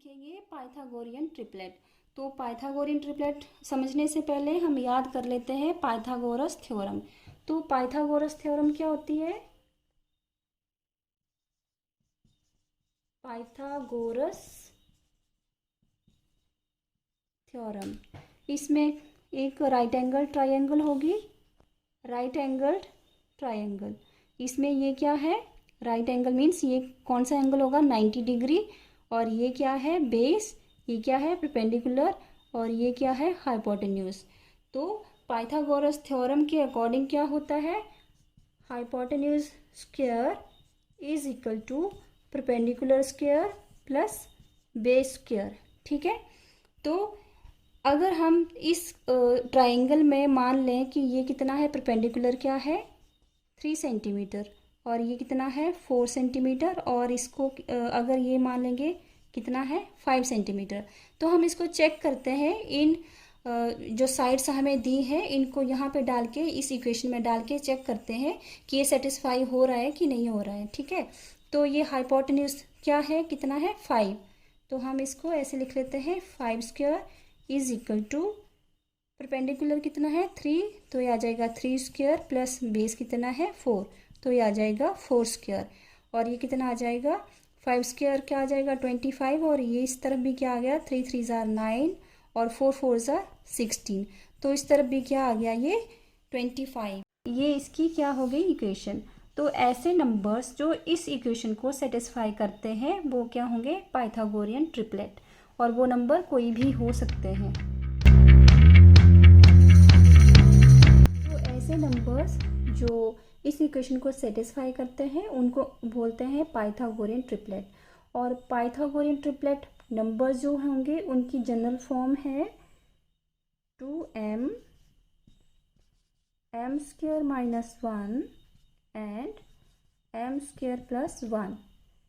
सीखेंगे Pythagorean triplet. तो Pythagorean triplet समझने से पहले हम याद कर लेते हैं पाइथागोरस थ्योरम। तो पाइथागोरस थ्योरम क्या होती है? पाइथागोरस थ्योरम, इसमें एक राइट एंगल ट्रायंगल होगी, राइट एंगल्ड ट्रायंगल। इसमें ये क्या है? राइट एंगल मीन्स ये कौन सा एंगल होगा? 90 डिग्री। और ये क्या है? बेस। ये क्या है? परपेंडिकुलर। और ये क्या है? हाइपोटेन्यूज। तो पाइथागोरस थ्योरम के अकॉर्डिंग क्या होता है? Hypotenuse square is equal to perpendicular square plus base square. ठीक है। तो अगर हम इस ट्राइंगल में मान लें कि ये कितना है? परपेंडिकुलर क्या है? 3 सेंटीमीटर। और ये कितना है? 4 सेंटीमीटर। और इसको अगर ये मान लेंगे कितना है? 5 सेंटीमीटर। तो हम इसको चेक करते हैं, इन जो साइड्स हमें दी है इनको यहाँ पे डाल के, इस इक्वेशन में डाल के चेक करते हैं कि ये सेटिस्फाई हो रहा है कि नहीं हो रहा है। ठीक है। तो ये हाइपोटेन्यूज क्या है? कितना है? 5। तो हम इसको ऐसे लिख लेते हैं, 5 square is equal to perpendicular कितना है? 3। तो ये आ जाएगा 3 स्क्वायर प्लस बेस कितना है? 4। तो ये आ जाएगा 4 स्क्वायर। और ये कितना आ जाएगा? 5 स्क्वायर क्या आ जाएगा? 25। और ये इस तरफ भी क्या आ गया? 3 3 ज़ार 9 और 4 4 ज़ार 16। तो इस तरफ भी क्या आ गया? ये 25। ये इसकी क्या हो गई? इक्वेशन। तो ऐसे नंबर्स जो इस इक्वेशन को सेटिस्फाई करते हैं वो क्या होंगे? Pythagorean triplet. और वो नंबर कोई भी हो सकते हैं। ऐसे नंबर्स जो इस इक्वेशन को सेटिस्फाई करते हैं उनको बोलते हैं पाइथागोरियन ट्रिपलेट। और पाइथागोरियन ट्रिपलेट नंबर्स जो होंगे उनकी जनरल फॉर्म है 2m m square minus 1 and m square plus 1।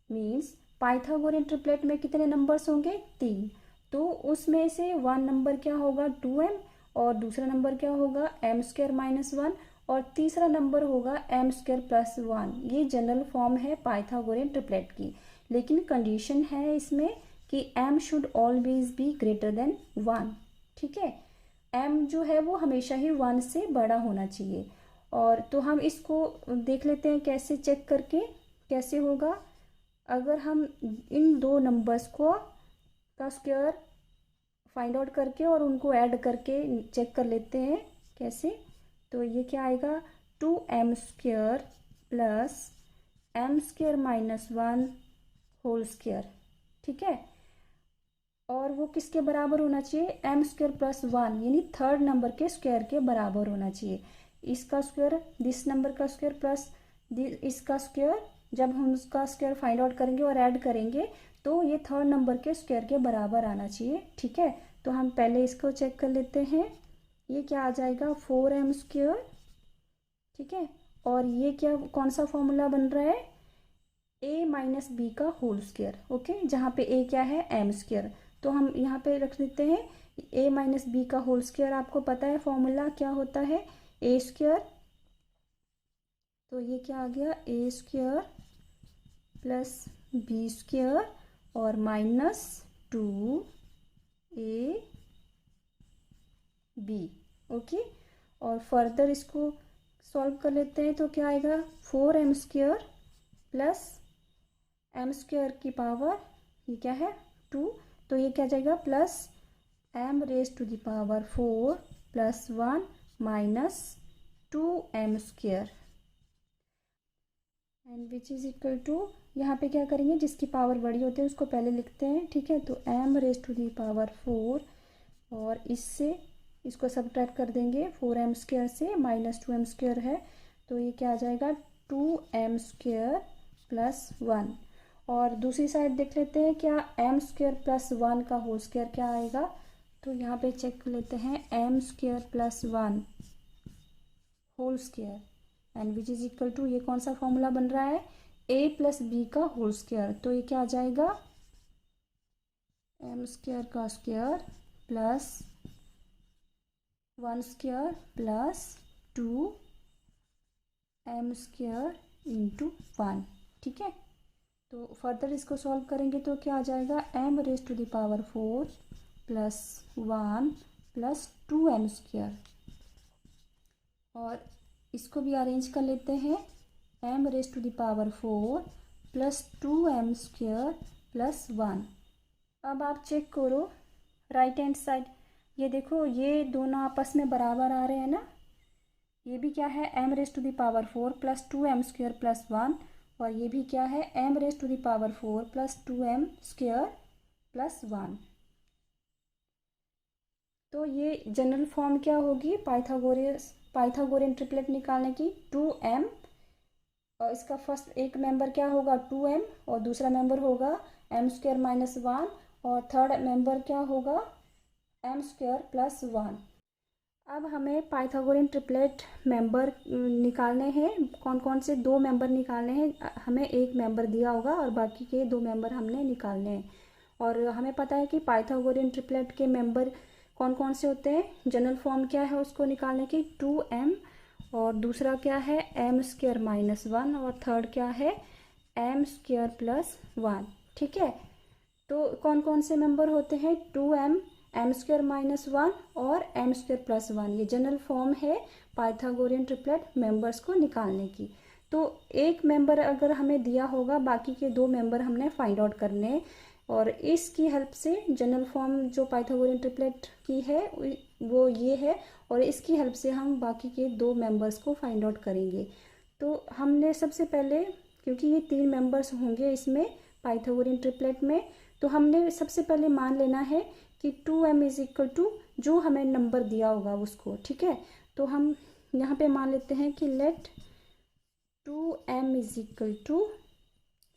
Means Pythagorean triplet में कितने नंबर्स होंगे? 3। तो उसमें से 1 नंबर क्या होगा? 2m। और दूसरा नंबर क्या होगा? m square minus 1। और तीसरा नंबर होगा m स्क्वायर प्लस 1। ये जनरल फॉर्म है पाइथागोरियन ट्रिपलेट की। लेकिन कंडीशन है इसमें कि m should always be greater than 1। ठीक है। m जो है वो हमेशा ही 1 से बड़ा होना चाहिए। और तो हम इसको देख लेते हैं कैसे चेक करके कैसे होगा। अगर हम इन दो नंबर्स को का स्क्वायर फाइंड आउट करके और उनको ऐड करके चेक कर लेते हैं कैसे। तो ये क्या आएगा? 2m square plus m square minus 1 whole square. ठीक है। और वो किसके बराबर होना चाहिए? m स्क्वायर प्लस 1 यानी थर्ड नंबर के स्क्वायर के बराबर होना चाहिए। इसका स्क्वायर, दिस नंबर का स्क्वायर प्लस इसका स्क्वायर, जब हम उसका स्क्वायर फाइंड आउट करेंगे और ऐड करेंगे तो ये थर्ड नंबर के स्क्वायर के बराबर आना चाहिए। ठीक है। तो हम पहले इसको चेक कर लेते हैं। ये क्या आ जाएगा? 4m square. ठीक है। और ये क्या, कौन सा फॉर्मूला बन रहा है? a माइनस बी का होल स्क्वायर। ओके। जहाँ पे a क्या है? m square. तो हम यहाँ पे रख देते हैं a माइनस बी का होल स्क्वायर। आपको पता है फॉर्मूला क्या होता है? a square. तो ये क्या आ गया? a square plus b square और माइनस 2ab। ओके। और फर्दर इसको सॉल्व कर लेते हैं तो क्या आएगा? 4m square plus m square की पावर, ये क्या है? 2। तो ये क्या जाएगा? Plus m raise to the power 4 plus 1 minus 2m square and which is equal to, यहाँ पे क्या करेंगे? जिसकी पावर बड़ी होती है उसको पहले लिखते हैं। ठीक है। तो m raise to the power 4 और इससे इसको सब्ट्रैक्ट कर देंगे 4m स्क्वायर से, माइनस 2m स्क्वायर है। तो ये क्या आ जाएगा? 2m square plus 1। और दूसरी साइड देख लेते हैं क्या m स्क्वायर प्लस 1 का होल स्क्वायर क्या आएगा। तो यहाँ पे चेक कर लेते हैं m square plus 1 whole square and which is equal to, ये कौन सा फॉर्मूला बन रहा है? a प्लस बी का होल स्क्वायर। तो ये क्या आ जाएगा? m स्क्वायर का square plus 1 square plus 2m square into 1। ठीक है। तो फर्दर इसको सॉल्व करेंगे तो क्या आ जाएगा, m⁴ प्लस 1 प्लस 2m²। और इसको भी अरेंज कर लेते हैं, m⁴ प्लस 2m² प्लस 1। अब आप चेक करो राइट हैंड साइड, ये देखो ये दोनों आपस में बराबर आ रहे हैं ना। ये भी क्या है, m⁴ प्लस 2m² प्लस 1, और ये भी क्या है, m⁴ प्लस 2m² प्लस 1। तो ये जनरल फॉर्म क्या होगी पाइथागोरियन ट्रिपलेट निकालने की, 2m, और इसका फर्स्ट एक मेंबर क्या होगा 2m, और दूसरा मेंबर होगा m² माइनस 1, और थर्ड मेंबर क्या होगा m² प्लस 1। अब हमें पाइथागोरियन ट्रिपलेट मेंबर निकालने हैं। कौन कौन से, दो मेंबर निकालने हैं। हमें एक मेंबर दिया होगा और बाकी के दो मेंबर हमने निकालने हैं। और हमें पता है कि पाइथागोरियन ट्रिपलेट के मेंबर कौन कौन से होते हैं। जनरल फॉर्म क्या है उसको निकालने की, 2m, और दूसरा क्या है m² माइनस 1, और थर्ड क्या है m² प्लस 1। ठीक है, तो कौन कौन से मेंबर होते हैं, 2m, m² माइनस 1 और m² प्लस 1। ये जनरल फॉर्म है पाइथागोरियन ट्रिपलेट मेंबर्स को निकालने की। तो एक मेंबर अगर हमें दिया होगा, बाकी के दो मेंबर हमने फाइंड आउट करने, और इसकी हेल्प से जनरल फॉर्म जो पाइथागोरियन ट्रिपलेट की है वो ये है, और इसकी हेल्प से हम बाकी के दो मेंबर्स को फाइंड आउट करेंगे। तो हमने सबसे पहले, क्योंकि ये 3 मेंबर्स होंगे इसमें पाइथागोरियन ट्रिपलेट में, तो हमने सबसे पहले मान लेना है कि 2m इज इक्वल टू जो हमें नंबर दिया होगा उसको। ठीक है, तो हम यहाँ पे मान लेते हैं कि late 2m is equal to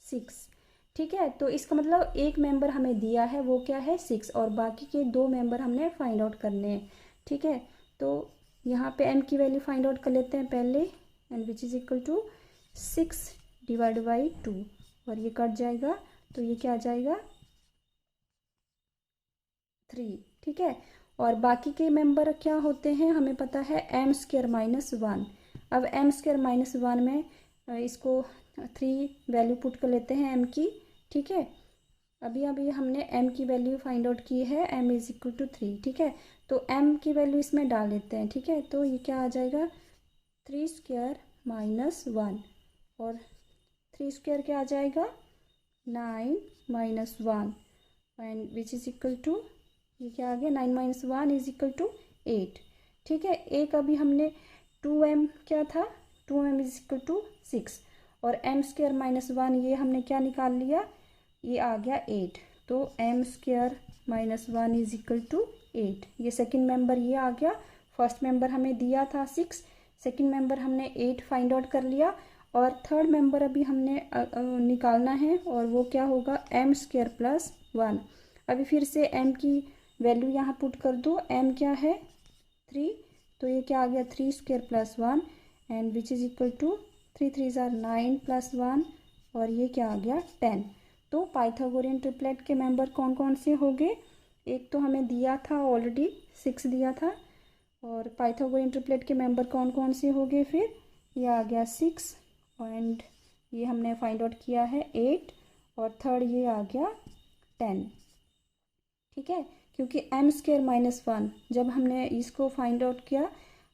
6। ठीक है, तो इसका मतलब एक मेंबर हमें दिया है वो क्या है 6, और बाकी के दो मेंबर हमने फाइंड आउट करने हैं। ठीक है, तो यहाँ पे m की वैल्यू फाइंड आउट कर लेते हैं पहले, and which is equal to 6 divide by 2, और ये कट जाएगा तो ये क्या आ जाएगा 3। ठीक है, और बाकी के मेंबर क्या होते हैं हमें पता है m² माइनस 1। अब m² माइनस 1 में इसको 3 वैल्यू पुट कर लेते हैं m की। ठीक है, अभी हमने m की वैल्यू फाइंड आउट की है, m इज इक्वल टू 3। ठीक है, तो m की वैल्यू इसमें डाल देते हैं। ठीक है, तो ये क्या आ जाएगा 3² माइनस 1, और 3² क्या आ जाएगा 9 minus 1, and which is equal to, ये क्या आ गया 9 माइनस 1 इज इक्वल टू 8। ठीक है, एक अभी हमने 2m क्या था 2m इज इक्वल टू 6, और m² माइनस 1 ये हमने क्या निकाल लिया, ये आ गया 8। तो m² minus 1 is equal to 8। ये सेकंड मेंबर ये आ गया। फर्स्ट मेंबर हमें दिया था 6, सेकंड मेंबर हमने 8 फाइंड आउट कर लिया, और थर्ड मेंबर अभी हमने निकालना है, और वो क्या होगा m² प्लस 1। अभी फिर से m की वैल्यू यहाँ पुट कर दो, m क्या है 3, तो ये क्या आ गया 3² plus 1, and which is equal to 3 3 ज़ार 9 प्लस 1, और ये क्या आ गया 10। तो पाइथागोरियन ट्रिपलेट के मेंबर कौन कौन से हो गए, एक तो हमें दिया था ऑलरेडी 6 दिया था, और पाइथागोरियन ट्रिपलेट के मेंबर कौन कौन से हो गए, फिर ये आ गया 6, एंड ये हमने फाइंड आउट किया है 8, और थर्ड ये आ गया 10। ठीक है, क्योंकि m² माइनस 1 जब हमने इसको फाइंड आउट किया,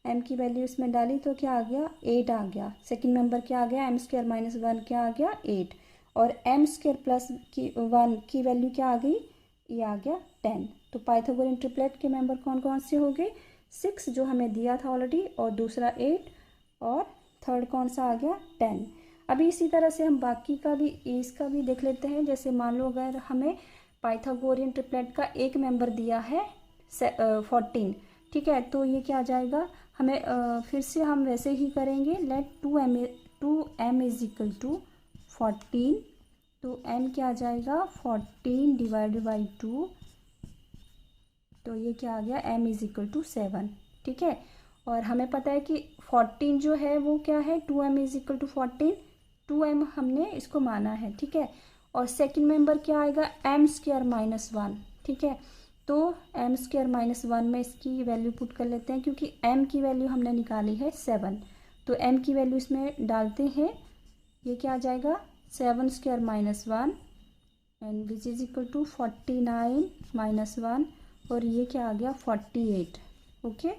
m की वैल्यू इसमें डाली तो क्या आ गया 8 आ गया। सेकंड मेंबर क्या आ गया m² माइनस 1 क्या आ गया 8, और m² प्लस 1 की वैल्यू क्या आ गई, ये आ गया 10। तो पाइथागोरियन ट्रिपलेट के मेंबर कौन कौन से हो गए 6 जो हमें दिया था ऑलरेडी, और दूसरा 8, और थर्ड कौन सा आ गया 10। अभी इसी तरह से हम बाकी का भी इसका भी देख लेते हैं। जैसे मान लो अगर हमें पाइथागोरियन ट्रिपलेट का एक मेंबर दिया है 14। ठीक है, तो ये क्या आ जाएगा हमें फिर से हम वैसे ही करेंगे, let 2m is equal to 14, तो m क्या आ जाएगा 14 डिवाइडेड बाई 2, तो ये क्या आ गया m इज इक्वल टू 7। ठीक है, और हमें पता है कि 14 जो है वो क्या है 2m is equal to 14, 2m हमने इसको माना है। ठीक है, और सेकंड मेंबर क्या आएगा m² माइनस 1। ठीक है, तो m² माइनस 1 में इसकी वैल्यू पुट कर लेते हैं, क्योंकि m की वैल्यू हमने निकाली है 7, तो m की वैल्यू इसमें डालते हैं, ये क्या आ जाएगा 7 square minus 1 and which is equal to 49 minus 1 और ये क्या आ गया 48। ओके,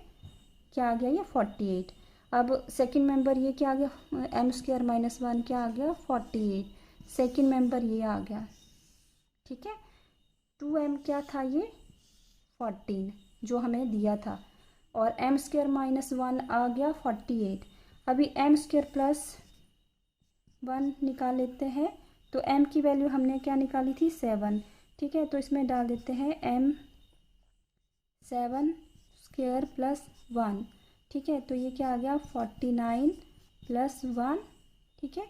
क्या आ गया ये 48। अब सेकंड मेंबर ये क्या आ गया एम स्क्वायर माइनस 1 क्या आ गया 48। सेकंड मेंबर ये आ गया, ठीक है। 2m क्या था ये 14 जो हमें दिया था, और एम स्क्वायर माइनस 1 आ गया 48। अभी एम स्क्वायर प्लस 1 निकाल लेते हैं, तो m की वैल्यू हमने क्या निकाली थी 7, ठीक है। तो इसमें डाल देते हैं m 7 स्क्वायर प्लस 1, ठीक है। तो ये क्या आ गया 49 प्लस 1, ठीक है,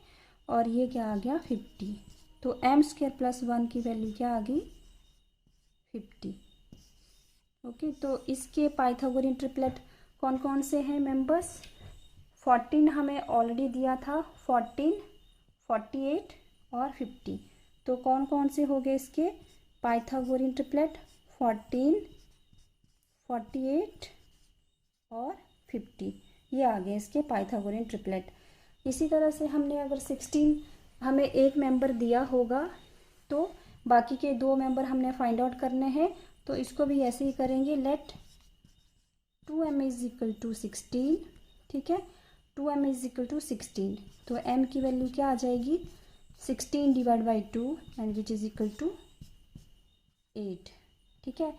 और ये क्या आ गया 50। तो m स्क्वायर प्लस 1 की वैल्यू क्या आ गई 50। ओके, तो इसके पाइथागोरियन ट्रिपलेट कौन कौन से हैं मेंबर्स। 14 हमें ऑलरेडी दिया था, 14, 48 और 50। तो कौन कौन से हो गए इसके पाइथागोरियन ट्रिपलेट 14, 48 और 50, ये आ गए इसके पाइथागोरियन ट्रिपलेट। इसी तरह से हमने अगर 16 हमें एक मेंबर दिया होगा तो बाकी के 2 मेंबर हमने फाइंड आउट करने हैं, तो इसको भी ऐसे ही करेंगे। Let 2m is equal to 16, ठीक है। 2m इज इक्वल टू 16, तो m की वैल्यू क्या आ जाएगी 16 divide by 2 and which is equal to 8, ठीक है।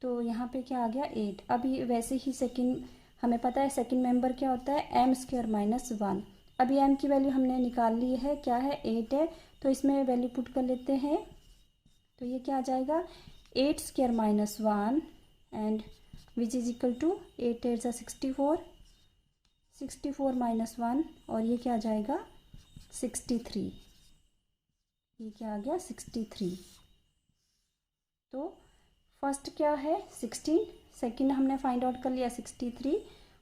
तो यहाँ पे क्या आ गया 8। अभी वैसे ही सेकंड हमें पता है सेकंड मेंबर क्या होता है m स्क्वायर माइनस 1। अभी m की वैल्यू हमने निकाल ली है, क्या है 8 है, तो इसमें वैल्यू पुट कर लेते हैं। तो ये क्या आ जाएगा 8 square minus 1 and which is equal to 8 8 सा 64, 64 माइनस 1 और ये क्या आ जाएगा 63, ये क्या आ गया 63। तो फर्स्ट क्या है 16, सेकंड हमने फाइंड आउट कर लिया 63,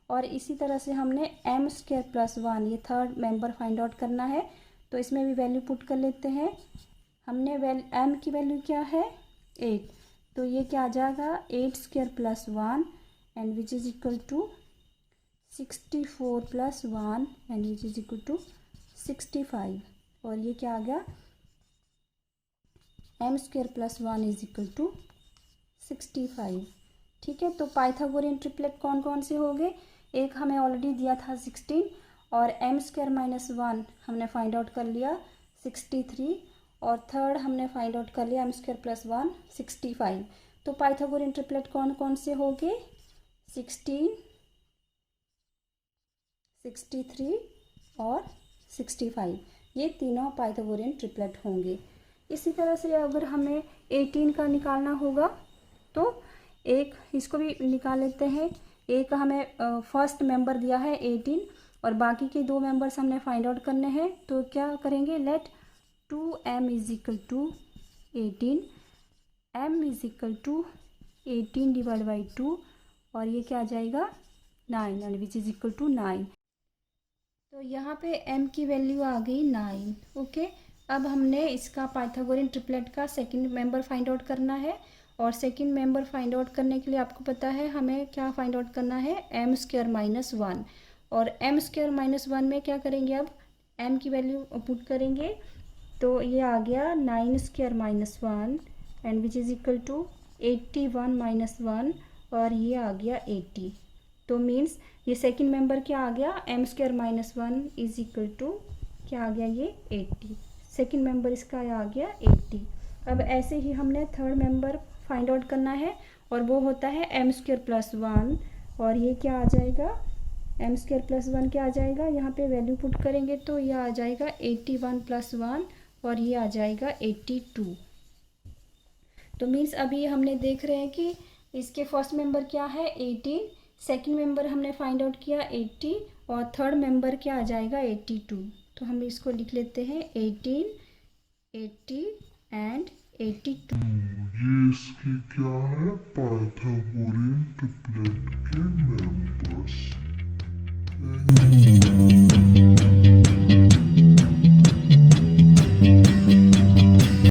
और इसी तरह से हमने m स्क्वायर प्लस 1 ये थर्ड मेंबर फाइंड आउट करना है, तो इसमें भी वैल्यू पुट कर लेते हैं। हमने m की वैल्यू क्या है 8, तो ये क्या आ जाएगा 8 square plus 1 and which is equal to 64 plus 1 and which is equal to 65, और ये क्या आ गया m square plus 1 is equal to 65, ठीक है। तो पाइथागोरियन ट्रिपलेट कौन कौन से हो गए, एक हमें ऑलरेडी दिया था 16 और m स्क्वायर माइनस 1 हमने फाइंड आउट कर लिया 63, और थर्ड हमने फाइंड आउट कर लिया m स्क्वायर प्लस 1 65। तो पाइथागोरियन ट्रिपलेट कौन कौन से हो गए 16, 63 और 65, ये तीनों पाइथागोरियन ट्रिपलेट होंगे। इसी तरह से अगर हमें 18 का निकालना होगा तो एक इसको भी निकाल लेते हैं। एक हमें फर्स्ट मेंबर दिया है 18 और बाकी के 2 मेंबर्स हमने फाइंड आउट करने हैं, तो क्या करेंगे let 2m is equal to 18, m is equal to 18 divide by 2 और ये क्या आ जाएगा 9 and which is equal to 9। तो यहाँ पे m की वैल्यू आ गई 9। ओके, अब हमने इसका पाइथागोरियन ट्रिपलेट का सेकंड मेंबर फाइंड आउट करना है, और सेकंड मेंबर फाइंड आउट करने के लिए आपको पता है हमें क्या फाइंड आउट करना है m स्क्वायर माइनस 1, और m स्क्वायर माइनस 1 में क्या करेंगे अब m की वैल्यू पुट करेंगे, तो ये आ गया 9 square minus 1 and which is equal to 81 minus 1 और ये आ गया 80। तो मीन्स ये सेकंड मेंबर क्या आ गया m square minus 1 is equal to क्या आ गया ये 80, सेकंड मेंबर इसका आ गया 80। अब ऐसे ही हमने थर्ड मेंबर फाइंड आउट करना है और वो होता है m स्क्वायर प्लस 1, और ये क्या आ जाएगा m स्क्वायर प्लस 1 क्या आ जाएगा, यहाँ पे वैल्यू पुट करेंगे तो ये आ जाएगा 81 प्लस 1 और ये आ जाएगा 82। तो मीन्स अभी हमने देख रहे हैं कि इसके फर्स्ट मेंबर क्या है 18, सेकंड मेंबर हमने फाइंड आउट किया 80 और थर्ड मेंबर क्या आ जाएगा 82। तो हम इसको लिख लेते हैं 18, 80 एंड 82। ये इसके क्या है पाइथागोरियन ट्रिपलेट के